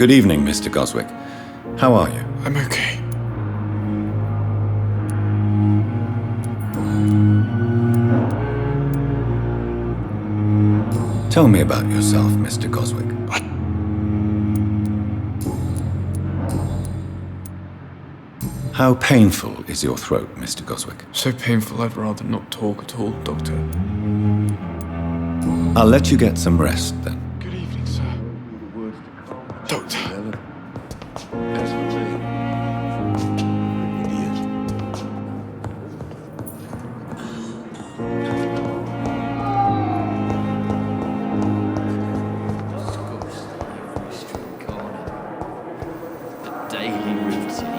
Good evening, Mr. Goswick. How are you? I'm okay. Tell me about yourself, Mr. Goswick. What? How painful is your throat, Mr. Goswick? So painful I'd rather not talk at all, Doctor. I'll let you get some rest, then. Good evening, sir. Doctor. Daily routine.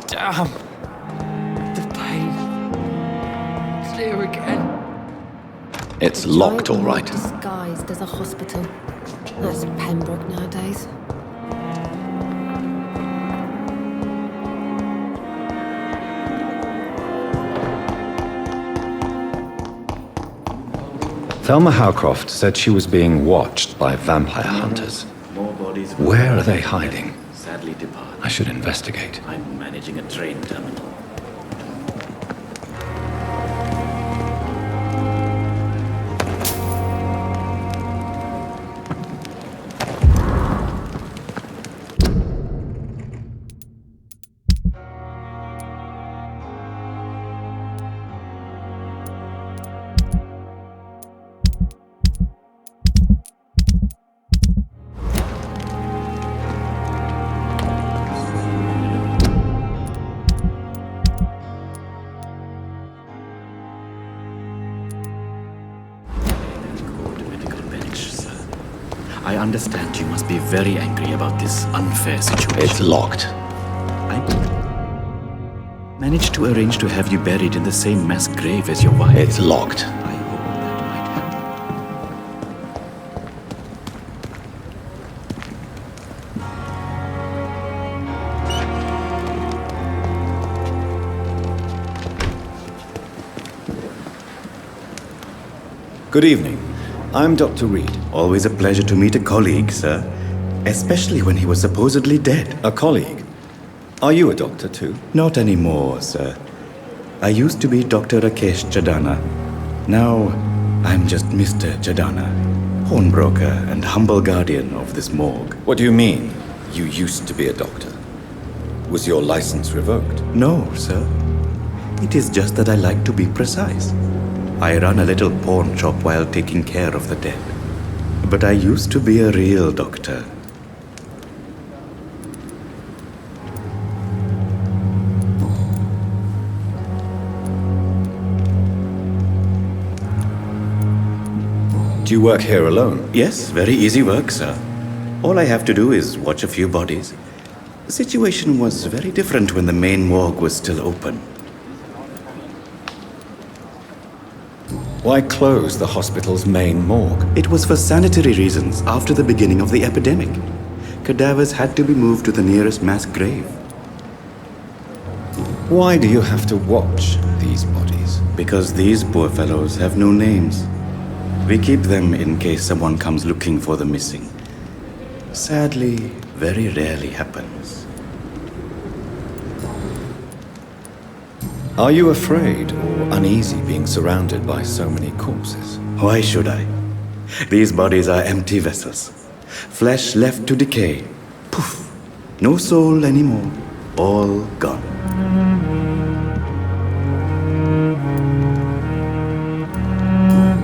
Damn. The pain. It's here again. It's locked, all right. Disguised as a hospital. That's Pembroke nowadays. Thelma Howcroft said she was being watched by vampire hunters. More bodies. Where are they hiding? Sadly depart. I should investigate. I'm managing a train terminal. I understand you must be very angry about this unfair situation. It's locked. I managed to arrange to have you buried in the same mass grave as your wife. It's locked. I hope that might help. Good evening. I'm Dr. Reed. Always a pleasure to meet a colleague, sir. Especially when he was supposedly dead. A colleague. Are you a doctor, too? Not anymore, sir. I used to be Dr. Rakesh Chadana. Now, I'm just Mr. Chadana, pawnbroker and humble guardian of this morgue. What do you mean, you used to be a doctor? Was your license revoked? No, sir. It is just that I like to be precise. I run a little pawn shop while taking care of the dead. But I used to be a real doctor. Do you work here alone? Yes, very easy work, sir. All I have to do is watch a few bodies. The situation was very different when the main morgue was still open. Why close the hospital's main morgue? It was for sanitary reasons after the beginning of the epidemic. Cadavers had to be moved to the nearest mass grave. Why do you have to watch these bodies? Because these poor fellows have no names. We keep them in case someone comes looking for the missing. Sadly, very rarely happens. Are you afraid or uneasy being surrounded by so many corpses? Why should I? These bodies are empty vessels. Flesh left to decay. Poof! No soul anymore. All gone.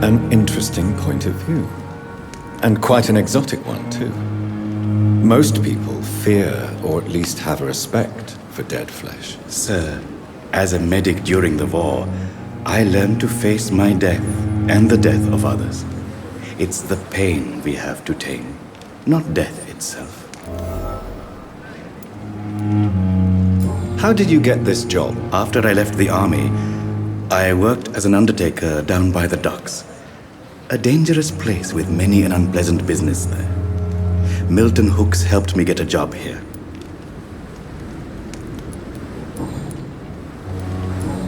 An interesting point of view. And quite an exotic one, too. Most people fear or at least have a respect for dead flesh. Sir, as a medic during the war, I learned to face my death and the death of others. It's the pain we have to tame, not death itself. How did you get this job? After I left the army, I worked as an undertaker down by the docks. A dangerous place with many an unpleasant business there. Milton Hooks helped me get a job here.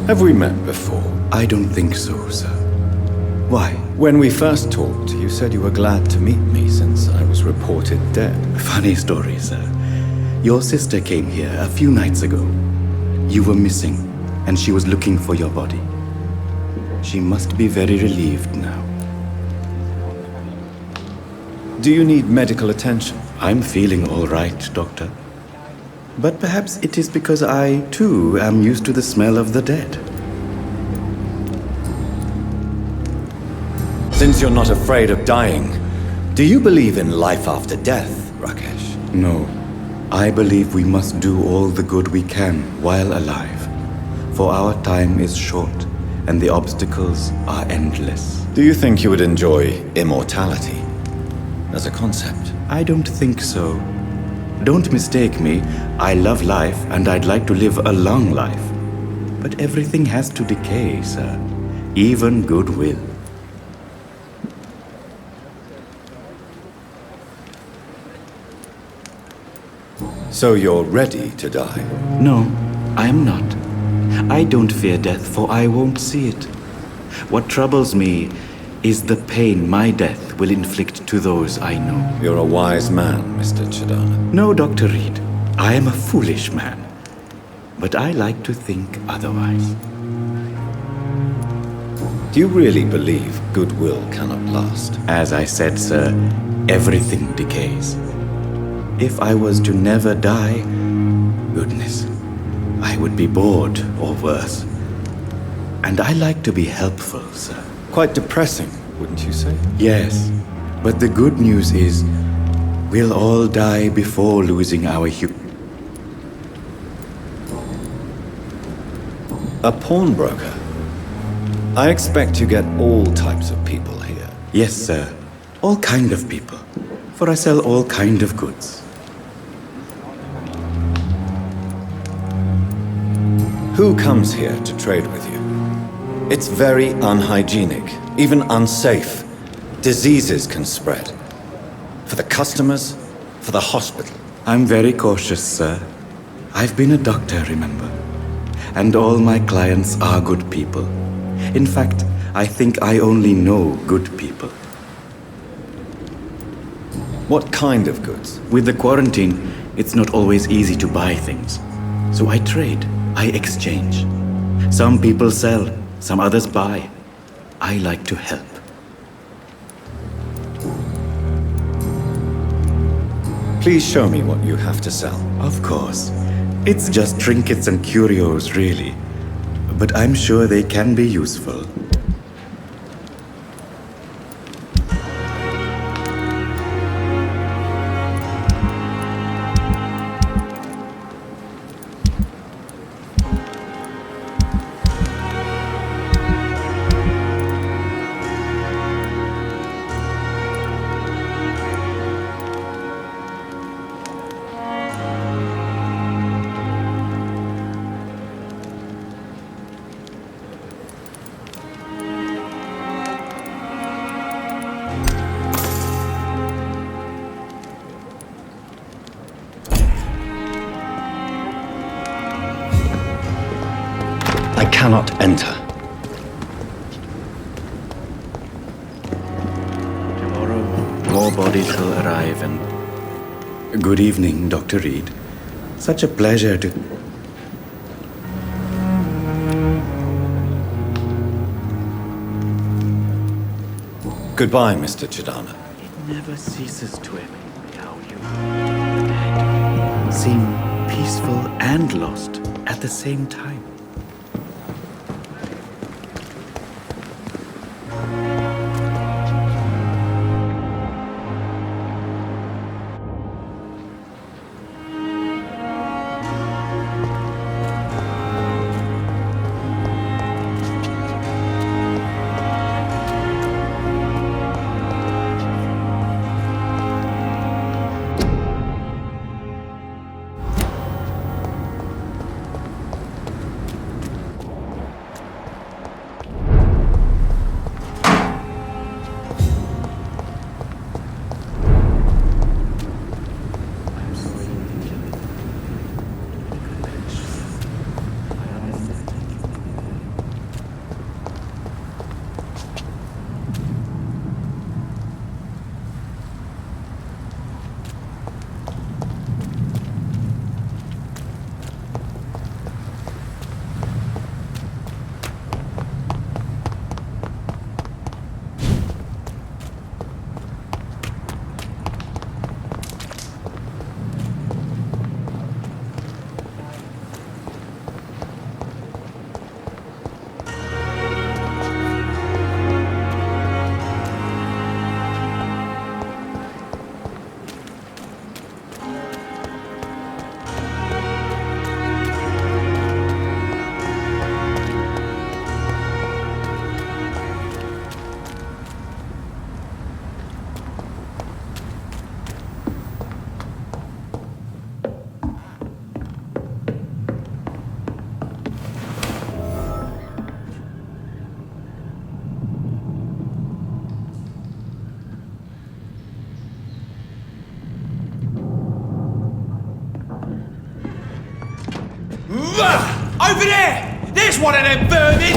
Have we met before? I don't think so, sir. Why? When we first talked, you said you were glad to meet me since I was reported dead. Funny story, sir. Your sister came here a few nights ago. You were missing, and she was looking for your body. She must be very relieved now. Do you need medical attention? I'm feeling all right, Doctor. But perhaps it is because I, too, am used to the smell of the dead. Since you're not afraid of dying, do you believe in life after death, Rakesh? No. I believe we must do all the good we can while alive. For our time is short, and the obstacles are endless. Do you think you would enjoy immortality as a concept? I don't think so. Don't mistake me. I love life, and I'd like to live a long life. But everything has to decay, sir. Even goodwill. So you're ready to die? No, I am not. I don't fear death, for I won't see it. What troubles me is the pain my death will inflict to those I know. You're a wise man, Mr. Chidana. No, Dr. Reed, I am a foolish man. But I like to think otherwise. Do you really believe goodwill cannot last? As I said, sir, everything decays. If I was to never die, goodness, I would be bored or worse. And I like to be helpful, sir. Quite depressing, wouldn't you say? Yes, but the good news is we'll all die before losing our A pawnbroker? I expect you get all types of people here. Yes, sir. All kind of people. For I sell all kind of goods. Who comes here to trade with you? It's very unhygienic, even unsafe. Diseases can spread. For the customers, for the hospital. I'm very cautious, sir. I've been a doctor, remember? And all my clients are good people. In fact, I think I only know good people. What kind of goods? With the quarantine, it's not always easy to buy things. So I trade, I exchange. Some people sell, some others buy. I like to help. Please show me what you have to sell. Of course. It's just trinkets and curios, really. But I'm sure they can be useful. I cannot enter. Tomorrow, more bodies will arrive and... Good evening, Dr. Reed. Such a pleasure to... Goodbye, Mr. Chidana. It never ceases to amaze me how you, the dead, seem peaceful and lost at the same time. there! There's one of them vermin!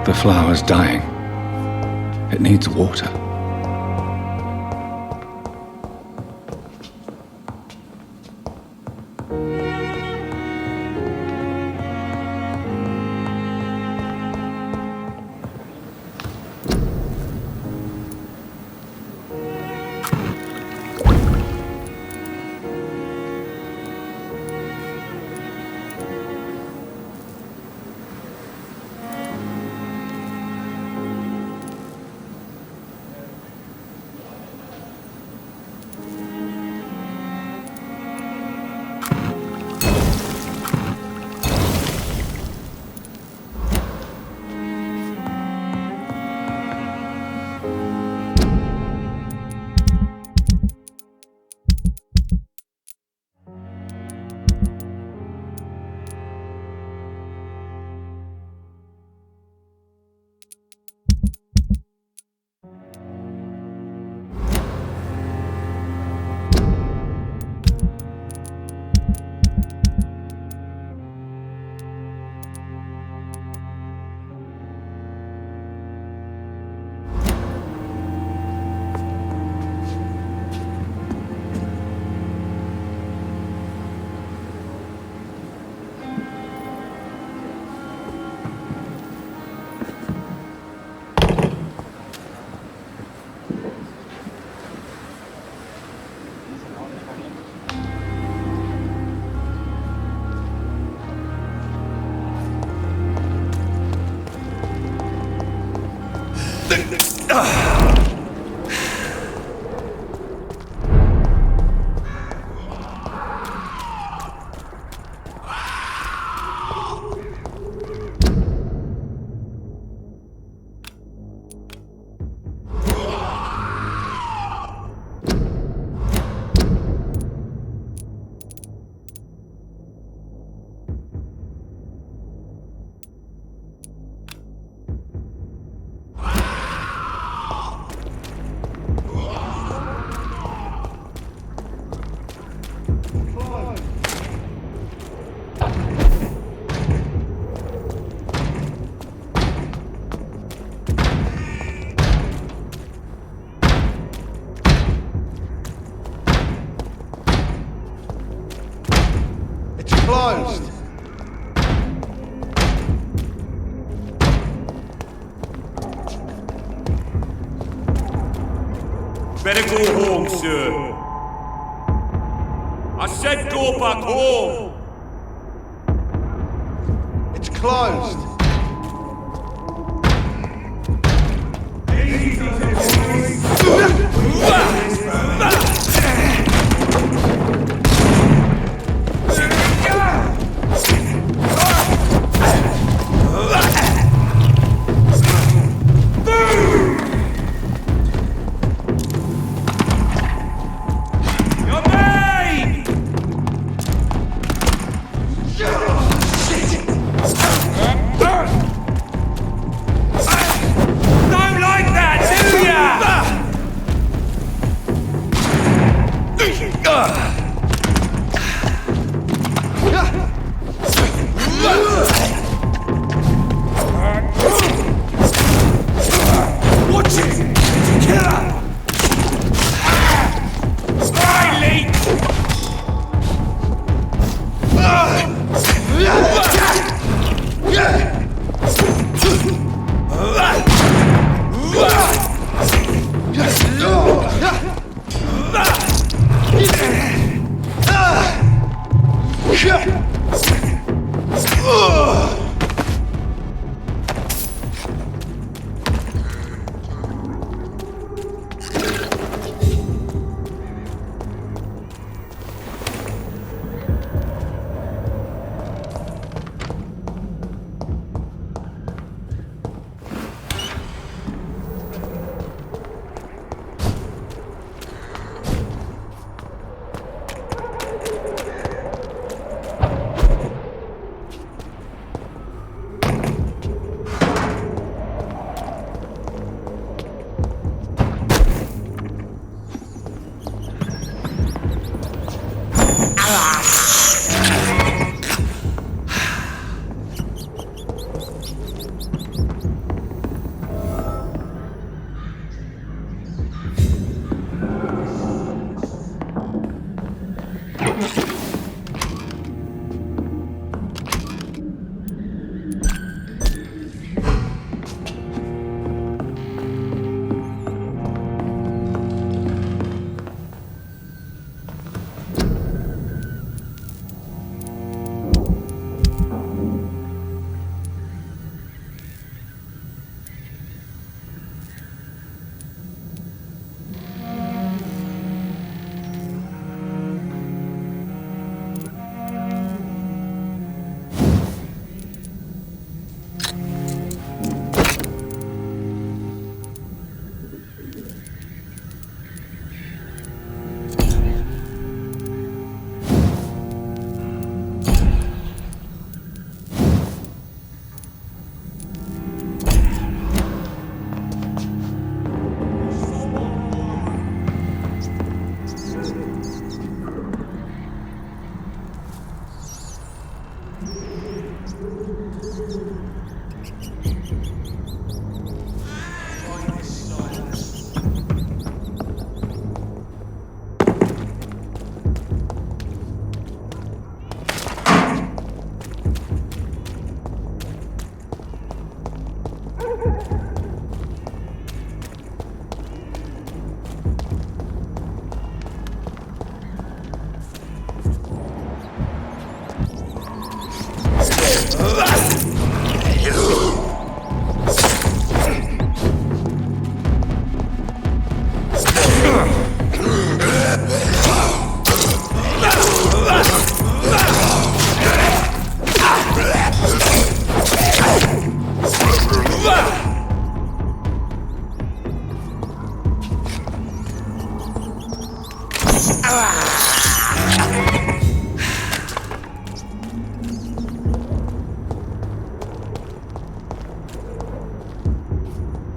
The flower's dying. It needs water. closed. Better go home, sir. I said go back home. It's closed. Don't like that, do ya? Watch it! Killer! Riley!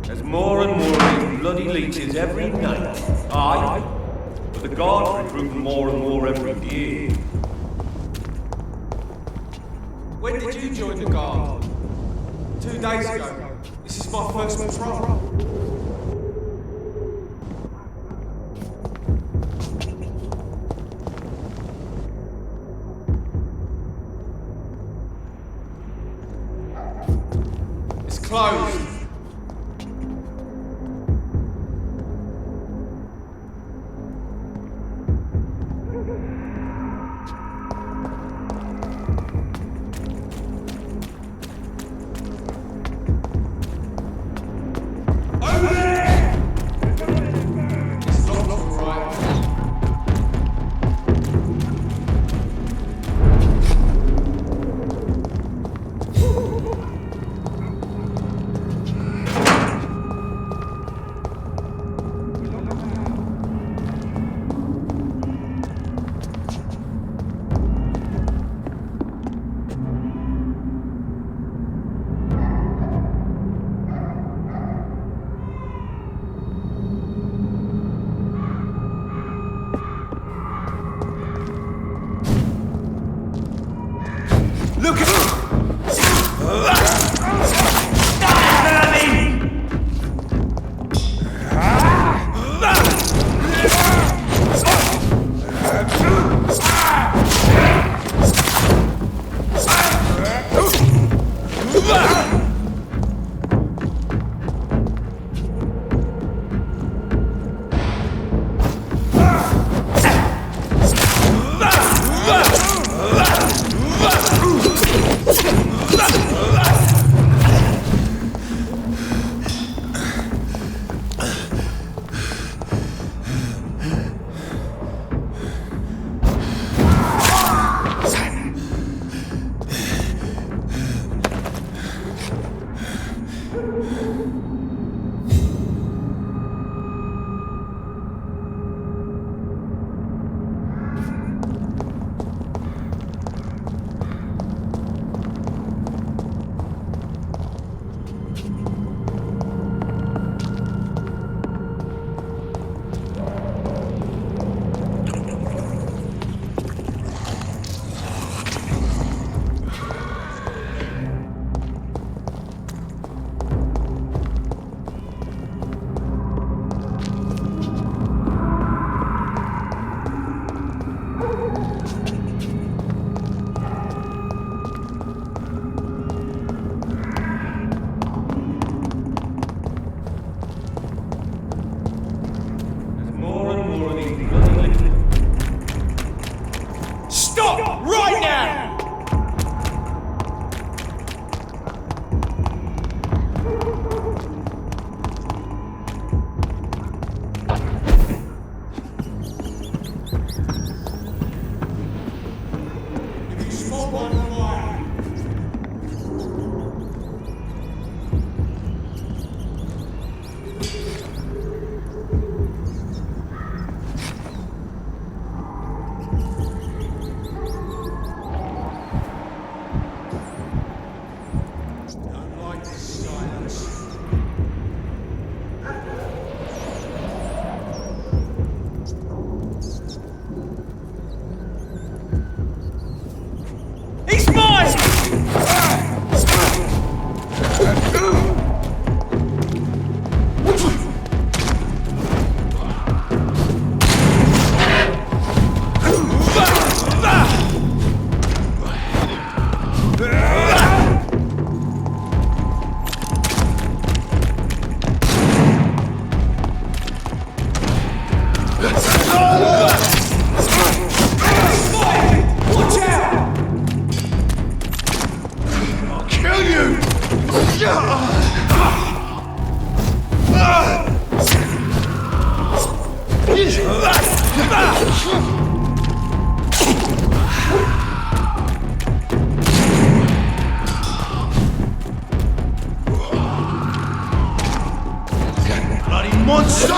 There's more and more of these bloody leeches every night. Aye, but the guards are recruiting more and more every year. When did you join the guard? 2 days ago. This is my first patrol. closed. Over there! It's locked, all right. Look at stop right now! If you spot one, fire. Don't like this silence. He's mine! Watch out! I'll kill you! Bloody monster!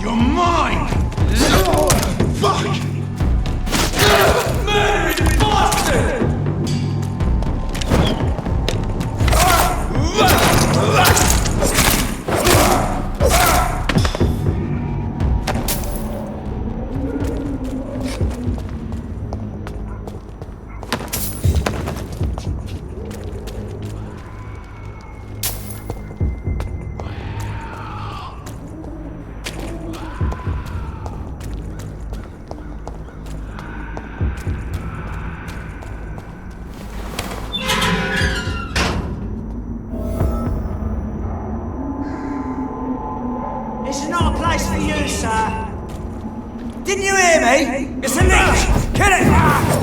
You're mine! Fuck! Murdering bastard! me? It's a leech! Kill it!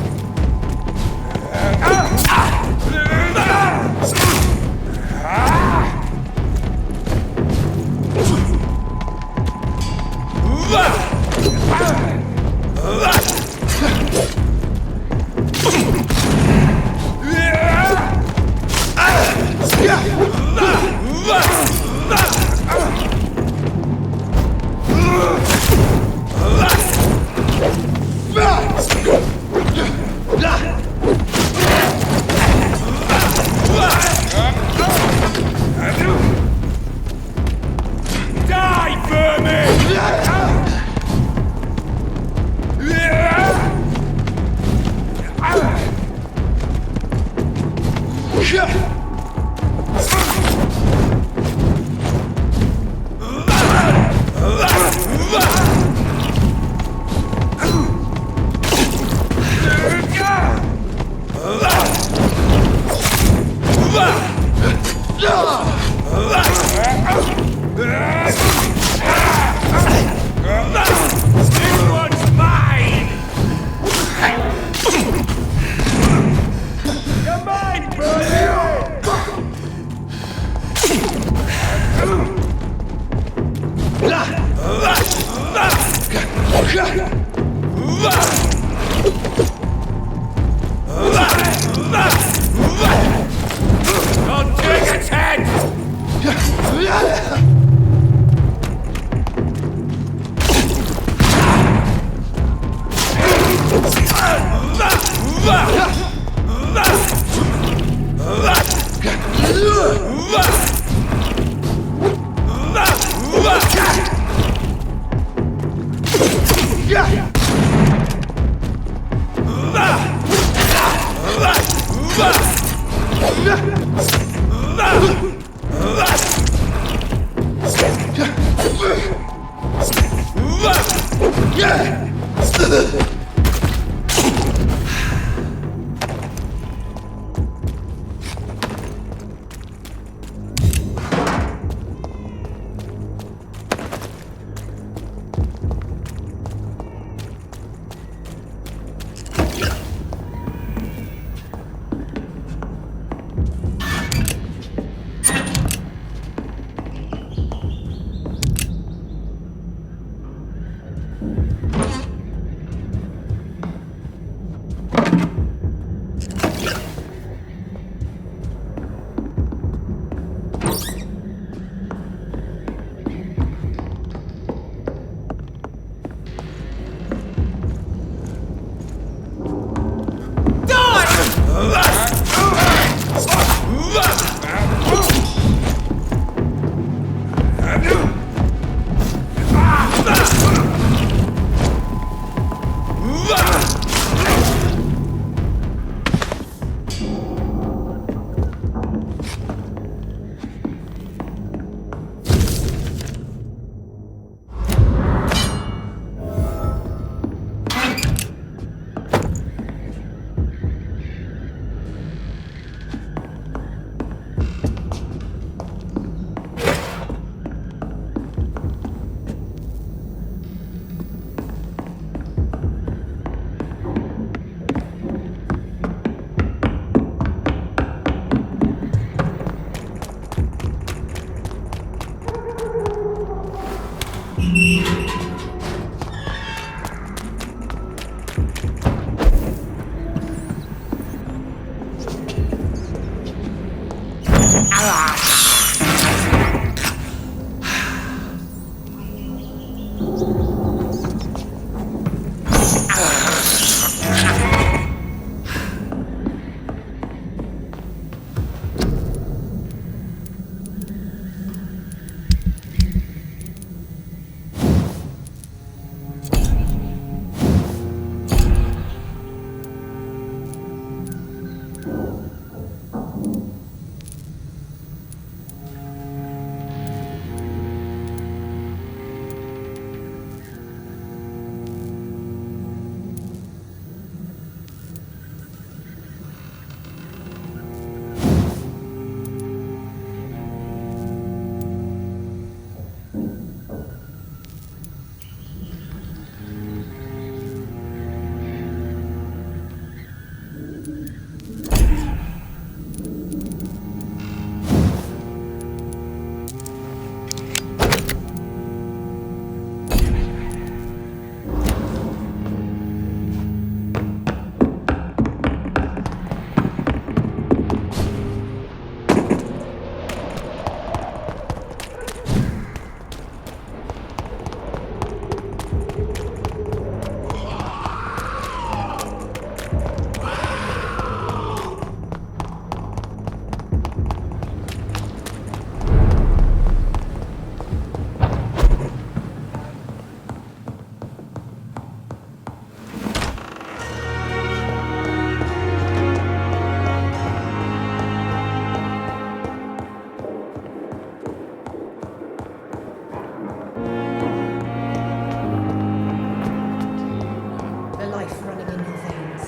the life running in your veins.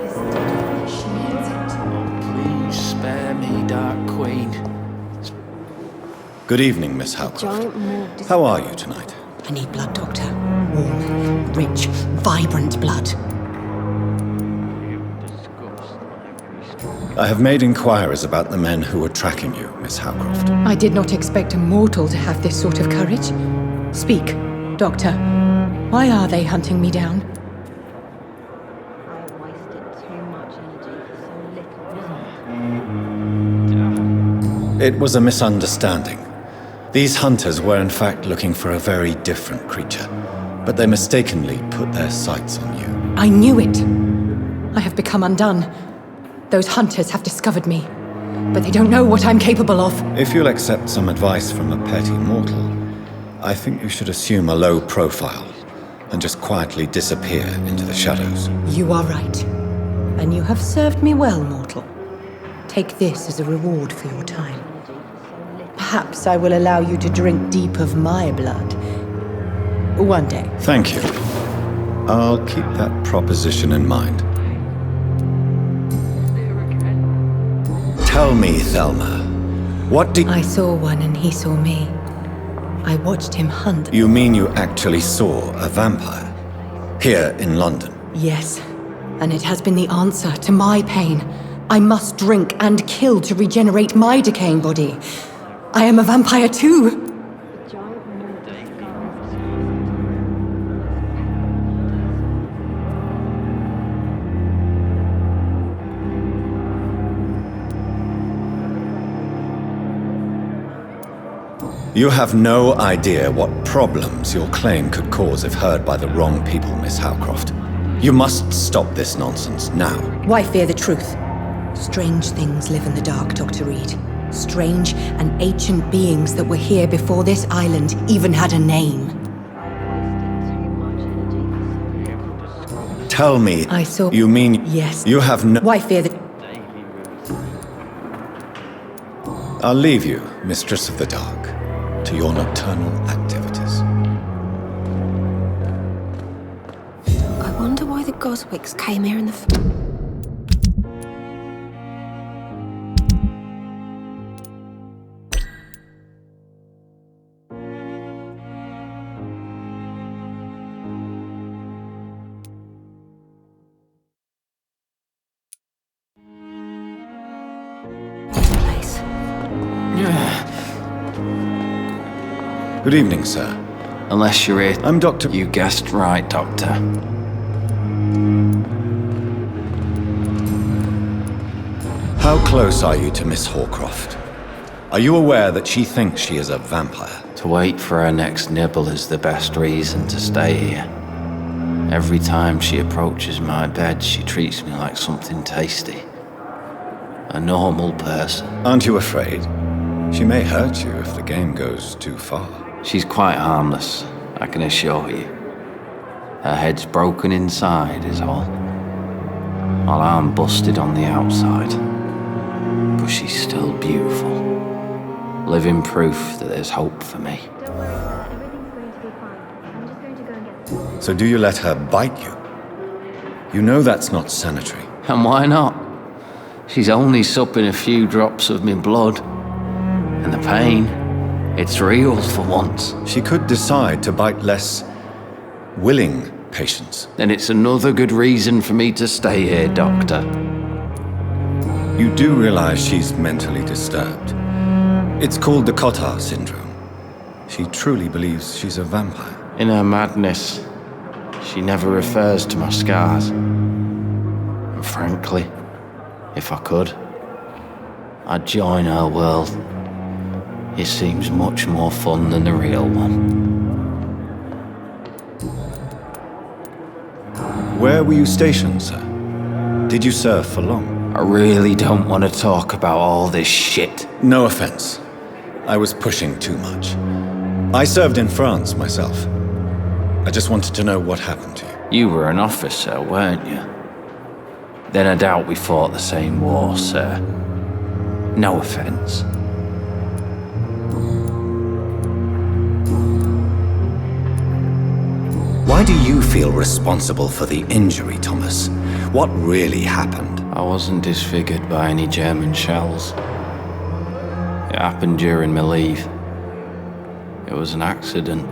His dead flesh needs it. Please spare me, Dark Queen. Good evening, Miss Howcroft. Giant morgue dis- How are you tonight? I need blood, Doctor. Warm, rich, vibrant blood. I have made inquiries about the men who were tracking you, Miss Howcroft. I did not expect a mortal to have this sort of courage. Speak, Doctor. Why are they hunting me down? I have wasted too much energy for so little. It was a misunderstanding. These hunters were in fact looking for a very different creature, but they mistakenly put their sights on you. I knew it! I have become undone. Those hunters have discovered me, but they don't know what I'm capable of. If you'll accept some advice from a petty mortal, I think you should assume a low profile and just quietly disappear into the shadows. You are right. And you have served me well, mortal. Take this as a reward for your time. Perhaps I will allow you to drink deep of my blood. One day. Thank you. I'll keep that proposition in mind. Tell me, Thelma, what did... I saw one and he saw me. I watched him hunt. You mean you actually saw a vampire? Here in London? Yes, and it has been the answer to my pain. I must drink and kill to regenerate my decaying body. I am a vampire too! You have no idea what problems your claim could cause if heard by the wrong people, Miss Howcroft. You must stop this nonsense now. Why fear the truth? Strange things live in the dark, Dr. Reed. Strange and ancient beings that were here before this island even had a name. Tell me... I saw... You mean... Yes. You have no... Why fear the... I'll leave you, Mistress of the Dark, to your nocturnal activities. I wonder why the Goswicks came here in the... place. Good evening, sir. Unless you're here. I'm Dr. You guessed right, Doctor. How close are you to Miss Hawcroft? Are you aware that she thinks she is a vampire? To wait for her next nibble is the best reason to stay here. Every time she approaches my bed, she treats me like something tasty. A normal person. Aren't you afraid? She may hurt you if the game goes too far. She's quite harmless, I can assure you. Her head's broken inside is all. While I'm busted on the outside. But she's still beautiful. Living proof that there's hope for me. Don't worry, sir. Everything's going to be fine. I'm just going to go and get some. So do you let her bite you? You know that's not sanitary. And why not? She's only supping a few drops of me blood. And the pain, it's real for once. She could decide to bite less willing patients. Then it's another good reason for me to stay here, Doctor. You do realize she's mentally disturbed. It's called the Cotard syndrome. She truly believes she's a vampire. In her madness, she never refers to my scars. And frankly, if I could, I'd join her world. It seems much more fun than the real one. Where were you stationed, sir? Did you serve for long? I really don't want to talk about all this shit. No offense. I was pushing too much. I served in France myself. I just wanted to know what happened to you. You were an officer, weren't you? Then I doubt we fought the same war, sir. No offense. Why do you feel responsible for the injury, Thomas? What really happened? I wasn't disfigured by any German shells. It happened during my leave. It was an accident.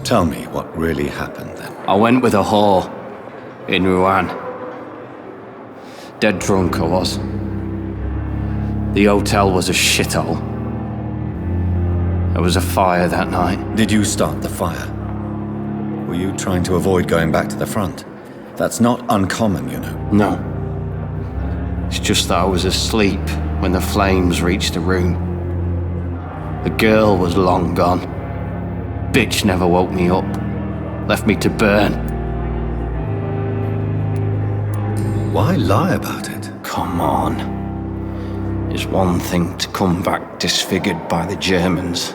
Tell me what really happened then. I went with a whore in Rouen. Dead drunk I was. The hotel was a shithole. There was a fire that night. Did you start the fire? Were you trying to avoid going back to the front? That's not uncommon, you know. No. It's just that I was asleep when the flames reached the room. The girl was long gone. Bitch never woke me up. Left me to burn. Why lie about it? Come on. It's one thing to come back disfigured by the Germans,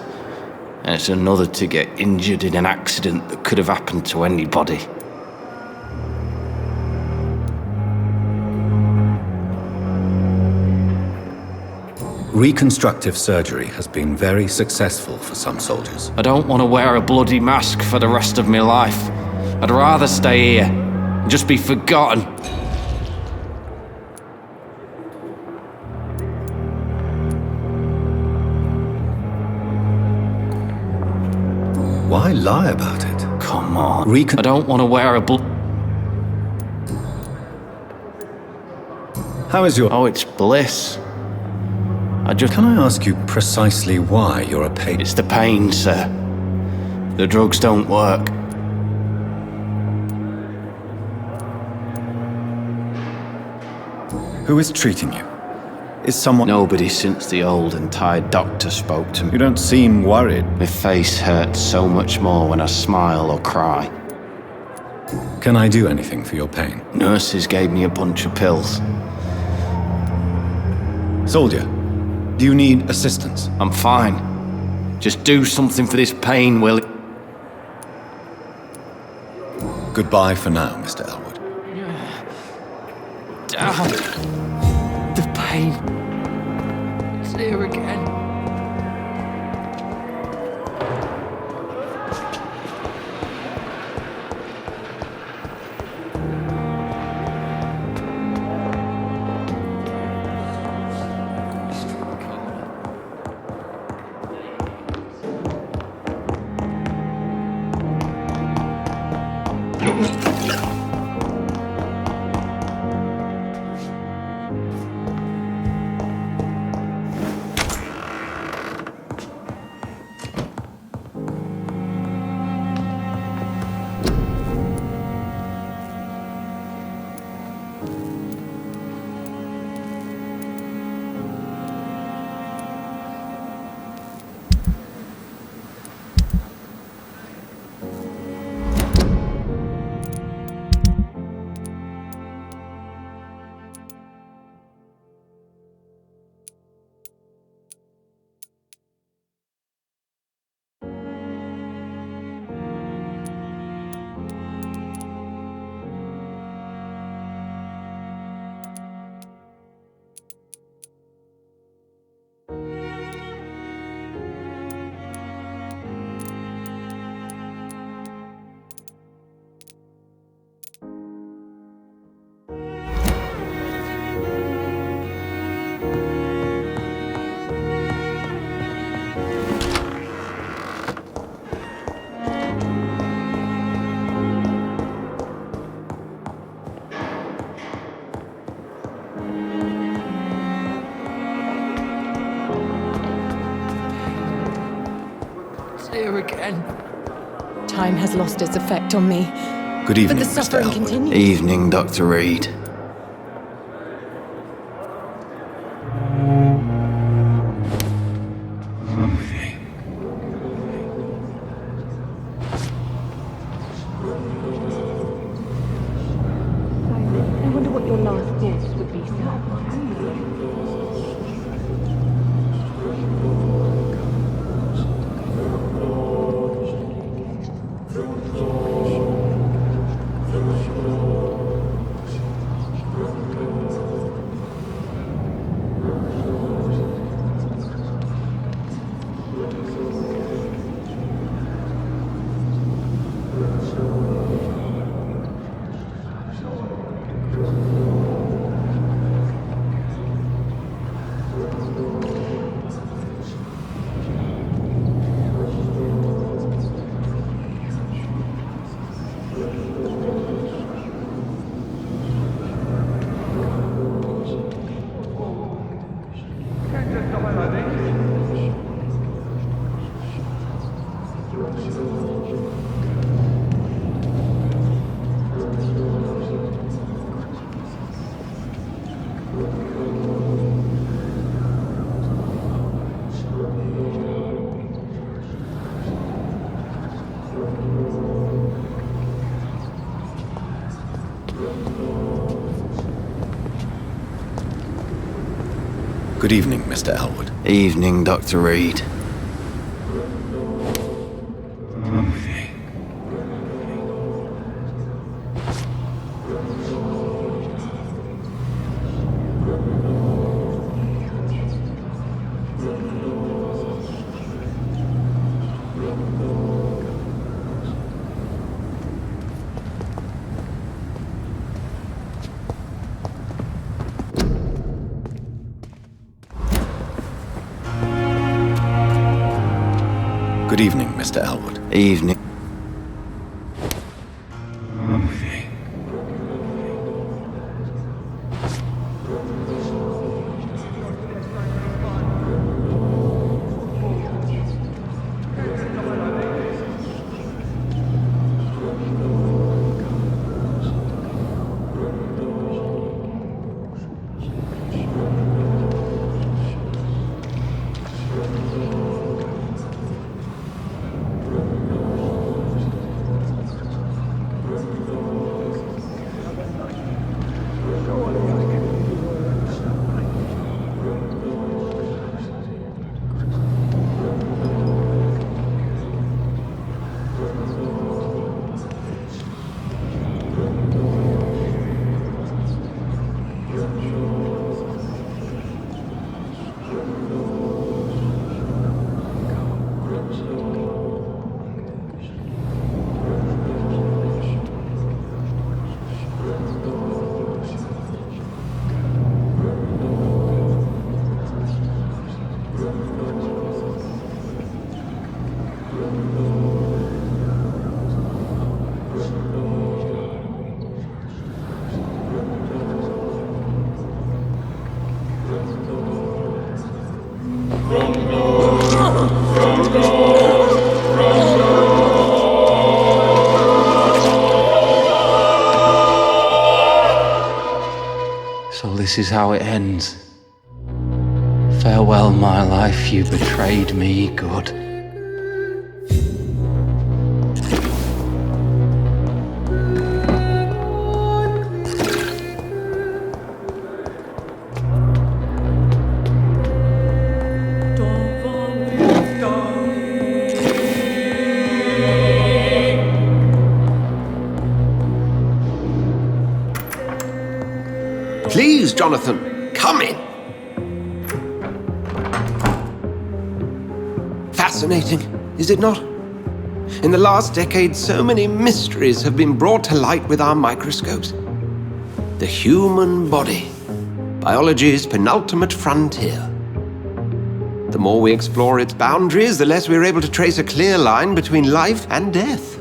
and it's another to get injured in an accident that could have happened to anybody. Reconstructive surgery has been very successful for some soldiers. I don't want to wear a bloody mask for the rest of my life. I'd rather stay here and just be forgotten. Why lie about it? Come on. I don't want to wear a How is your... Oh, it's bliss. Can I ask you precisely why you're a patient? It's the pain, sir. The drugs don't work. Who is treating you? Is someone... Nobody since the old and tired doctor spoke to me. You don't seem worried. My face hurts so much more when I smile or cry. Can I do anything for your pain? Nurses gave me a bunch of pills. Soldier, do you need assistance? I'm fine. Just do something for this pain, will it? Goodbye for now, Mr. Elwood. Damn. The pain. It's here again. Here again. Time has lost its effect on me. Good evening, But the Mr. suffering Elwood. continues. Evening, Dr. Reed. I wonder what your last thoughts would be, sir. Good evening, Mr. Elwood. Evening, Dr. Reed. Good evening, Mr. Elwood. Evening. So this is how it ends. Farewell, my life, you betrayed me, good. Please, Jonathan, come in. Fascinating, is it not? In the last decade, so many mysteries have been brought to light with our microscopes. The human body, biology's penultimate frontier. The more we explore its boundaries, the less we're able to trace a clear line between life and death.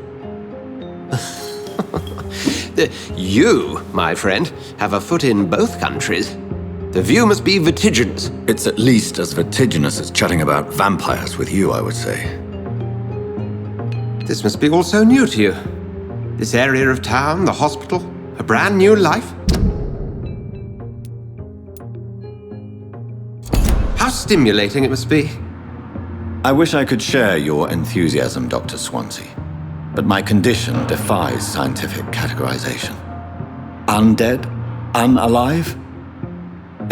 You, my friend, have a foot in both countries. The view must be vertiginous. It's at least as vertiginous as chatting about vampires with you, I would say. This must be all so new to you. This area of town, the hospital, a brand new life. How stimulating it must be. I wish I could share your enthusiasm, Dr. Swansea. But my condition defies scientific categorization. Undead? Unalive?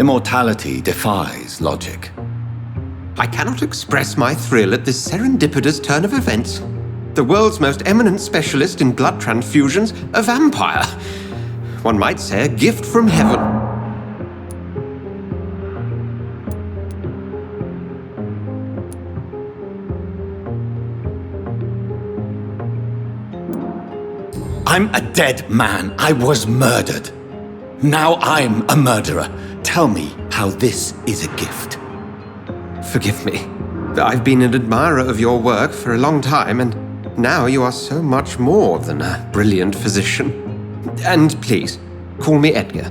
Immortality defies logic. I cannot express my thrill at this serendipitous turn of events. The world's most eminent specialist in blood transfusions, a vampire. One might say a gift from heaven. I'm a dead man. I was murdered. Now I'm a murderer. Tell me how this is a gift. Forgive me. I've been an admirer of your work for a long time, and now you are so much more than a brilliant physician. And please, call me Edgar.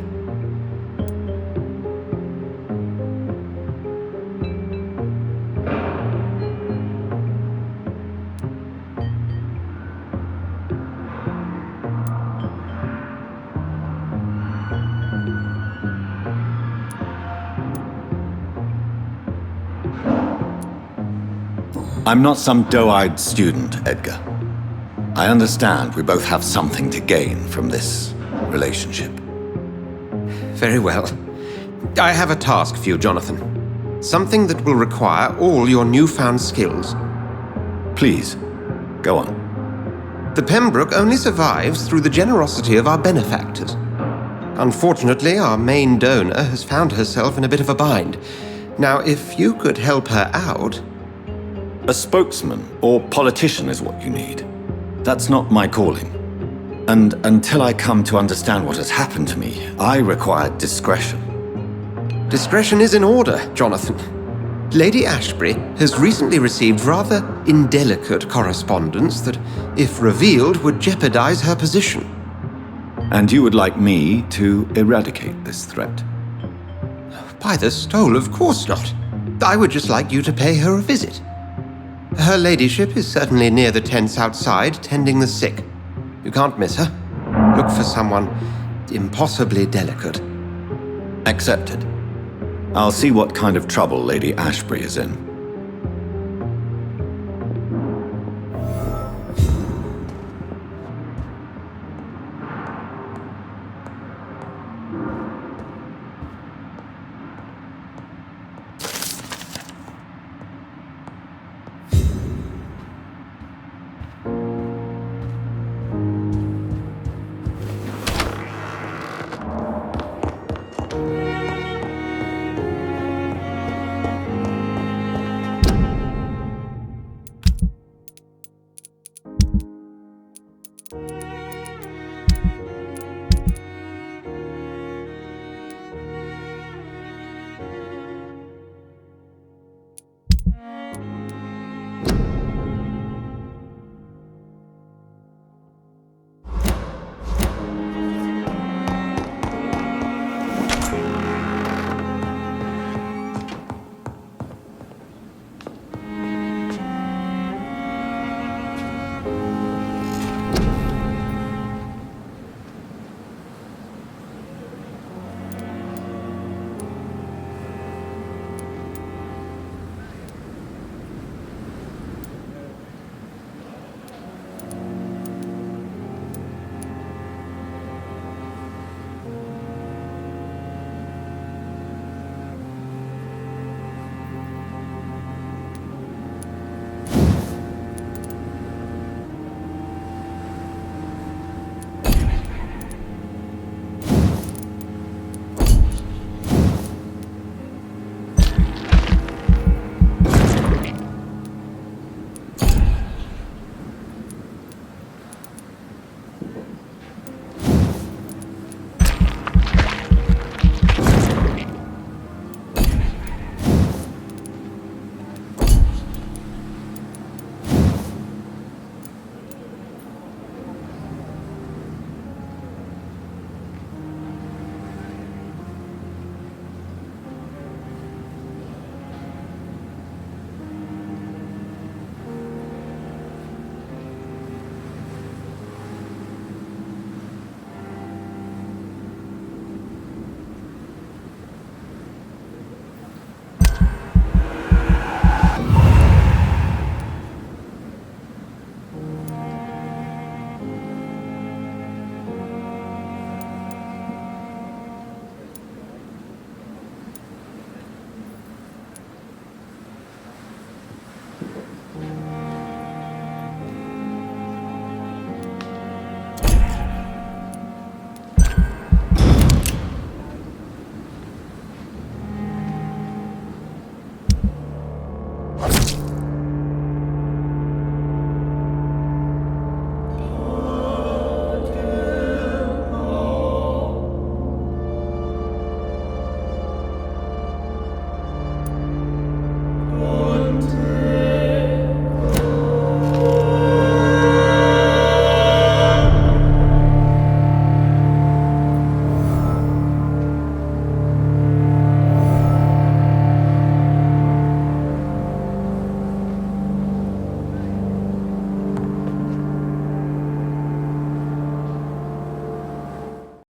I'm not some doe-eyed student, Edgar. I understand we both have something to gain from this relationship. Very well. I have a task for you, Jonathan. Something that will require all your newfound skills. Please, go on. The Pembroke only survives through the generosity of our benefactors. Unfortunately, our main donor has found herself in a bit of a bind. Now, if you could help her out... A spokesman or politician is what you need. That's not my calling. And until I come to understand what has happened to me, I require discretion. Discretion is in order, Jonathan. Lady Ashbury has recently received rather indelicate correspondence that, if revealed, would jeopardize her position. And you would like me to eradicate this threat? By the stole, of course not. I would just like you to pay her a visit. Her ladyship is certainly near the tents outside, tending the sick. You can't miss her. Look for someone impossibly delicate. Accepted. I'll see what kind of trouble Lady Ashbury is in.